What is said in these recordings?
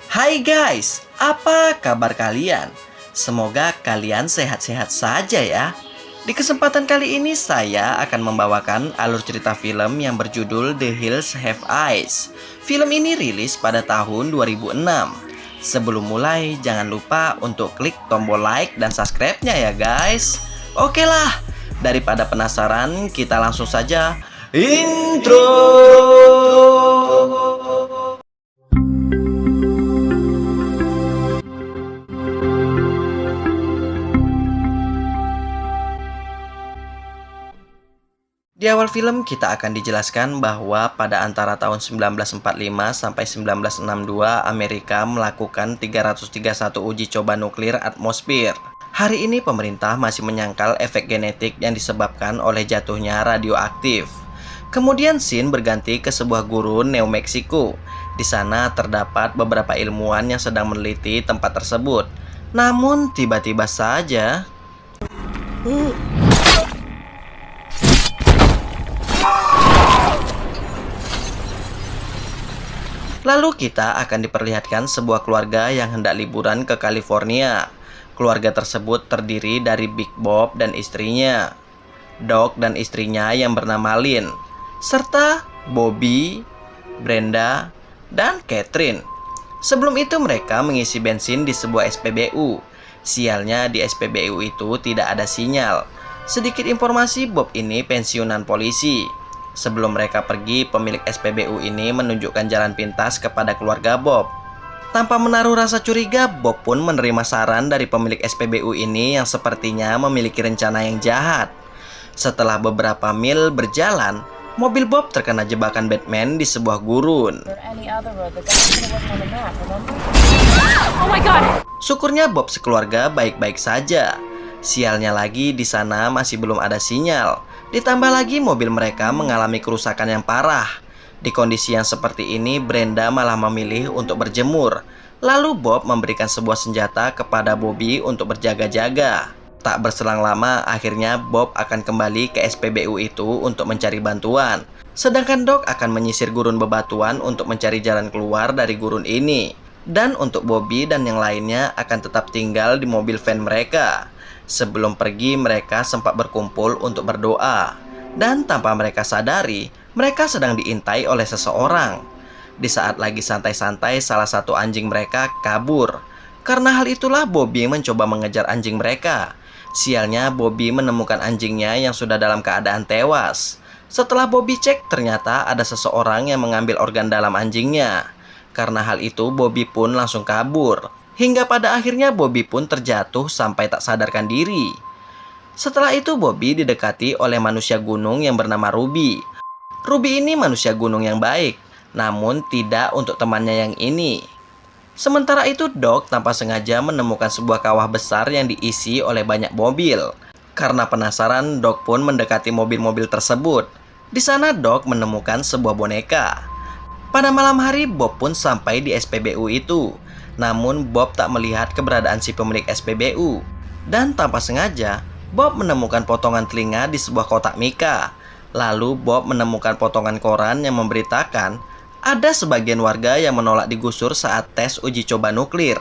Hai guys, apa kabar kalian? Semoga kalian sehat-sehat saja ya. Di kesempatan kali ini saya akan membawakan alur cerita film yang berjudul The Hills Have Eyes. Film ini rilis pada tahun 2006. Sebelum mulai, jangan lupa untuk klik tombol like dan subscribe-nya ya guys. Oke lah, daripada penasaran, kita langsung saja intro. Di awal film kita akan dijelaskan bahwa pada antara tahun 1945 sampai 1962 Amerika melakukan 331 uji coba nuklir atmosfer. Hari ini pemerintah masih menyangkal efek genetik yang disebabkan oleh jatuhnya radioaktif. Kemudian scene berganti ke sebuah gurun New Mexico. Di sana terdapat beberapa ilmuwan yang sedang meneliti tempat tersebut. Namun tiba-tiba saja lalu kita akan diperlihatkan sebuah keluarga yang hendak liburan ke California. Keluarga tersebut terdiri dari Big Bob dan istrinya, Doc dan istrinya yang bernama Lynn, serta Bobby, Brenda, dan Catherine. Sebelum itu mereka mengisi bensin di sebuah SPBU. Sialnya di SPBU itu tidak ada sinyal. Sedikit informasi, Bob ini pensiunan polisi. Sebelum mereka pergi, pemilik SPBU ini menunjukkan jalan pintas kepada keluarga Bob. Tanpa menaruh rasa curiga, Bob pun menerima saran dari pemilik SPBU ini yang sepertinya memiliki rencana yang jahat. Setelah beberapa mil berjalan, mobil Bob terkena jebakan Batman di sebuah gurun. Syukurnya Bob sekeluarga baik-baik saja. Sialnya lagi di sana masih belum ada sinyal. Ditambah lagi mobil mereka mengalami kerusakan yang parah. Di kondisi yang seperti ini, Brenda malah memilih untuk berjemur. Lalu Bob memberikan sebuah senjata kepada Bobby untuk berjaga-jaga. Tak berselang lama, akhirnya Bob akan kembali ke SPBU itu untuk mencari bantuan. Sedangkan Doc akan menyisir gurun bebatuan untuk mencari jalan keluar dari gurun ini. Dan untuk Bobby dan yang lainnya akan tetap tinggal di mobil van mereka. Sebelum pergi, mereka sempat berkumpul untuk berdoa. Dan tanpa mereka sadari, mereka sedang diintai oleh seseorang. Di saat lagi santai-santai, salah satu anjing mereka kabur. Karena hal itulah Bobby mencoba mengejar anjing mereka. Sialnya, Bobby menemukan anjingnya yang sudah dalam keadaan tewas. Setelah Bobby cek, ternyata ada seseorang yang mengambil organ dalam anjingnya. Karena hal itu, Bobby pun langsung kabur. Hingga pada akhirnya Bobby pun terjatuh sampai tak sadarkan diri. Setelah itu Bobby didekati oleh manusia gunung yang bernama Ruby. Ruby ini manusia gunung yang baik, namun tidak untuk temannya yang ini. Sementara itu Doc tanpa sengaja menemukan sebuah kawah besar yang diisi oleh banyak mobil. Karena penasaran, Doc pun mendekati mobil-mobil tersebut. Di sana Doc menemukan sebuah boneka. Pada malam hari Bob pun sampai di SPBU itu. Namun Bob tak melihat keberadaan si pemilik SPBU. Dan tanpa sengaja, Bob menemukan potongan telinga di sebuah kotak mika. Lalu Bob menemukan potongan koran yang memberitakan ada sebagian warga yang menolak digusur saat tes uji coba nuklir.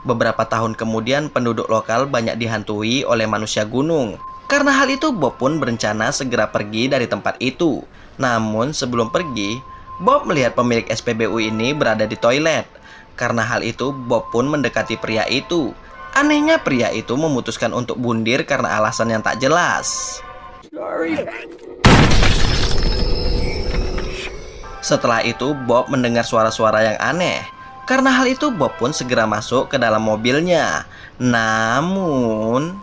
Beberapa tahun kemudian penduduk lokal banyak dihantui oleh manusia gunung. Karena hal itu Bob pun berencana segera pergi dari tempat itu. Namun sebelum pergi, Bob melihat pemilik SPBU ini berada di toilet. Karena hal itu, Bob pun mendekati pria itu. Anehnya pria itu memutuskan untuk bundir karena alasan yang tak jelas. Setelah itu, Bob mendengar suara-suara yang aneh. Karena hal itu, Bob pun segera masuk ke dalam mobilnya. Namun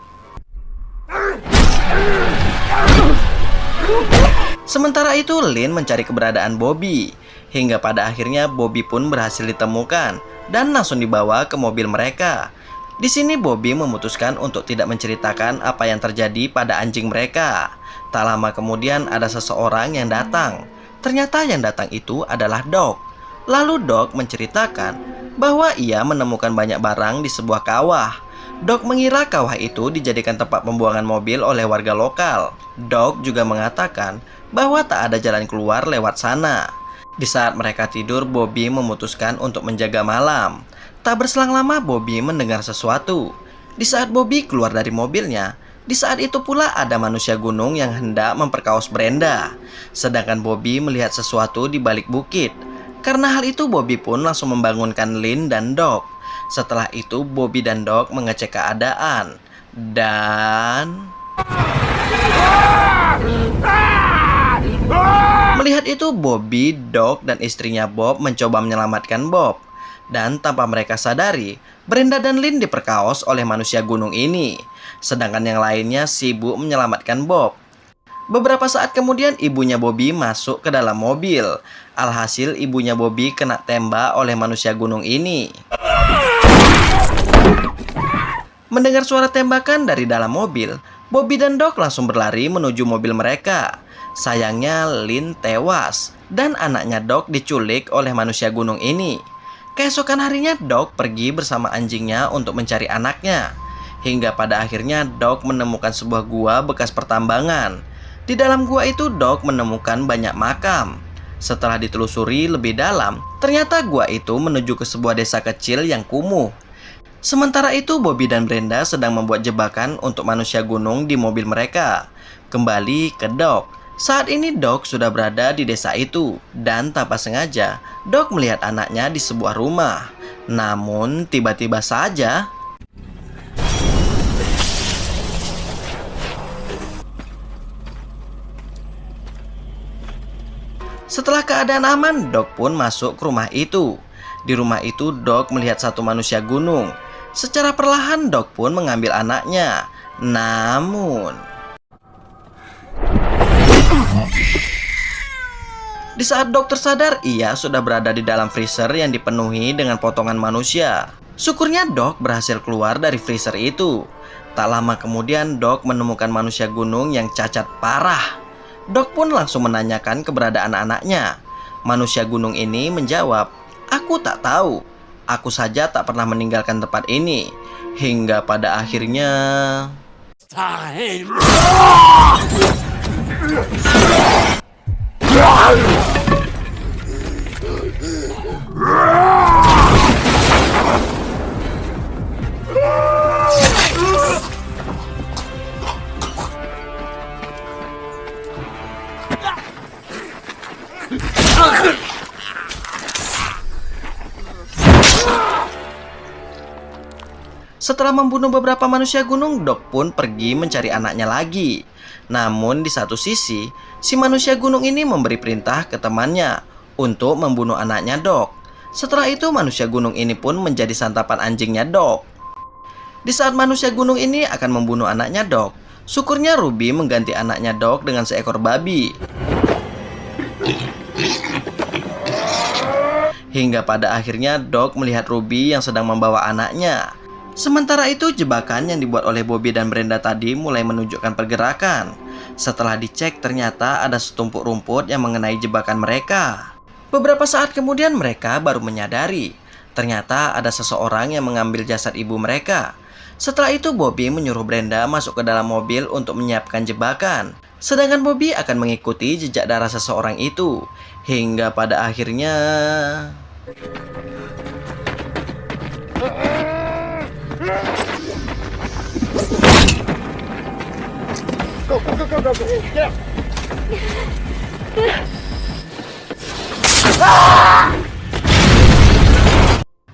sementara itu, Lynn mencari keberadaan Bobby. Hingga pada akhirnya Bobby pun berhasil ditemukan dan langsung dibawa ke mobil mereka. Di sini Bobby memutuskan untuk tidak menceritakan apa yang terjadi pada anjing mereka. Tak lama kemudian ada seseorang yang datang. Ternyata yang datang itu adalah Doc. Lalu Doc menceritakan bahwa ia menemukan banyak barang di sebuah kawah. Doc mengira kawah itu dijadikan tempat pembuangan mobil oleh warga lokal. Doc juga mengatakan bahwa tak ada jalan keluar lewat sana. Di saat mereka tidur, Bobby memutuskan untuk menjaga malam. Tak berselang lama, Bobby mendengar sesuatu. Di saat Bobby keluar dari mobilnya, di saat itu pula ada manusia gunung yang hendak memperkaos Brenda. Sedangkan Bobby melihat sesuatu di balik bukit. Karena hal itu, Bobby pun langsung membangunkan Lynn dan Doc. Setelah itu, Bobby dan Doc mengecek keadaan. Dan melihat itu, Bobby, Doc, dan istrinya Bob mencoba menyelamatkan Bob. Dan tanpa mereka sadari, Brenda dan Lynn diperkaos oleh manusia gunung ini. Sedangkan yang lainnya sibuk menyelamatkan Bob. Beberapa saat kemudian, ibunya Bobby masuk ke dalam mobil. Alhasil, ibunya Bobby kena tembak oleh manusia gunung ini. Mendengar suara tembakan dari dalam mobil, Bobby dan Doc langsung berlari menuju mobil mereka. Sayangnya Lynn tewas dan anaknya Doc diculik oleh manusia gunung ini. Keesokan harinya Doc pergi bersama anjingnya untuk mencari anaknya. Hingga pada akhirnya Doc menemukan sebuah gua bekas pertambangan. Di dalam gua itu Doc menemukan banyak makam. Setelah ditelusuri lebih dalam, ternyata gua itu menuju ke sebuah desa kecil yang kumuh. Sementara itu, Bobby dan Brenda sedang membuat jebakan untuk manusia gunung di mobil mereka. Kembali ke Doc. Saat ini Doc sudah berada di desa itu. Dan tanpa sengaja, Doc melihat anaknya di sebuah rumah. Namun, tiba-tiba saja setelah keadaan aman, Doc pun masuk ke rumah itu. Di rumah itu, Doc melihat satu manusia gunung. Secara perlahan, Doc pun mengambil anaknya. Namun, di saat Doc tersadar, ia sudah berada di dalam freezer yang dipenuhi dengan potongan manusia. Syukurnya Doc berhasil keluar dari freezer itu. Tak lama kemudian, Doc menemukan manusia gunung yang cacat parah. Doc pun langsung menanyakan keberadaan anaknya. Manusia gunung ini menjawab, "Aku tak tahu. Aku saja tak pernah meninggalkan tempat ini." Hingga pada akhirnya setelah membunuh beberapa manusia gunung, Doc pun pergi mencari anaknya lagi. Namun di satu sisi, si manusia gunung ini memberi perintah ke temannya untuk membunuh anaknya Doc. Setelah itu, manusia gunung ini pun menjadi santapan anjingnya Doc. Di saat manusia gunung ini akan membunuh anaknya Doc, syukurnya Ruby mengganti anaknya Doc dengan seekor babi. Hingga pada akhirnya Doc melihat Ruby yang sedang membawa anaknya. Sementara itu, jebakan yang dibuat oleh Bobby dan Brenda tadi mulai menunjukkan pergerakan. Setelah dicek, ternyata ada setumpuk rumput yang mengenai jebakan mereka. Beberapa saat kemudian mereka baru menyadari, ternyata ada seseorang yang mengambil jasad ibu mereka. Setelah itu, Bobby menyuruh Brenda masuk ke dalam mobil untuk menyiapkan jebakan. Sedangkan Bobby akan mengikuti jejak darah seseorang itu. Hingga pada akhirnya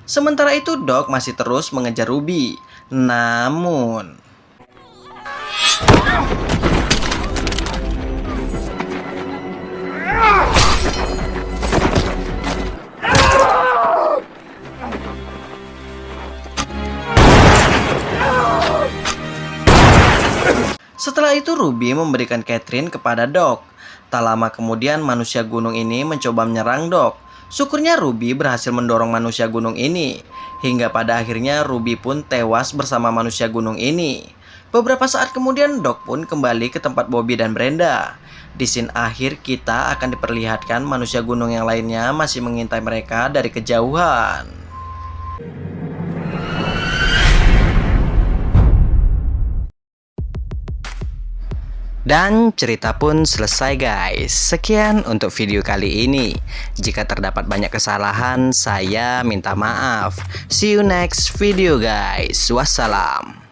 sementara itu, Doc masih terus mengejar Ruby. Namun setelah itu, Ruby memberikan Catherine kepada Doc. Tak lama kemudian, manusia gunung ini mencoba menyerang Doc. Syukurnya Ruby berhasil mendorong manusia gunung ini. Hingga pada akhirnya Ruby pun tewas bersama manusia gunung ini. Beberapa saat kemudian, Doc pun kembali ke tempat Bobby dan Brenda. Di scene akhir, kita akan diperlihatkan manusia gunung yang lainnya masih mengintai mereka dari kejauhan. Dan cerita pun selesai guys. Sekian untuk video kali ini. Jika terdapat banyak kesalahan, saya minta maaf. See you next video guys. Wassalam.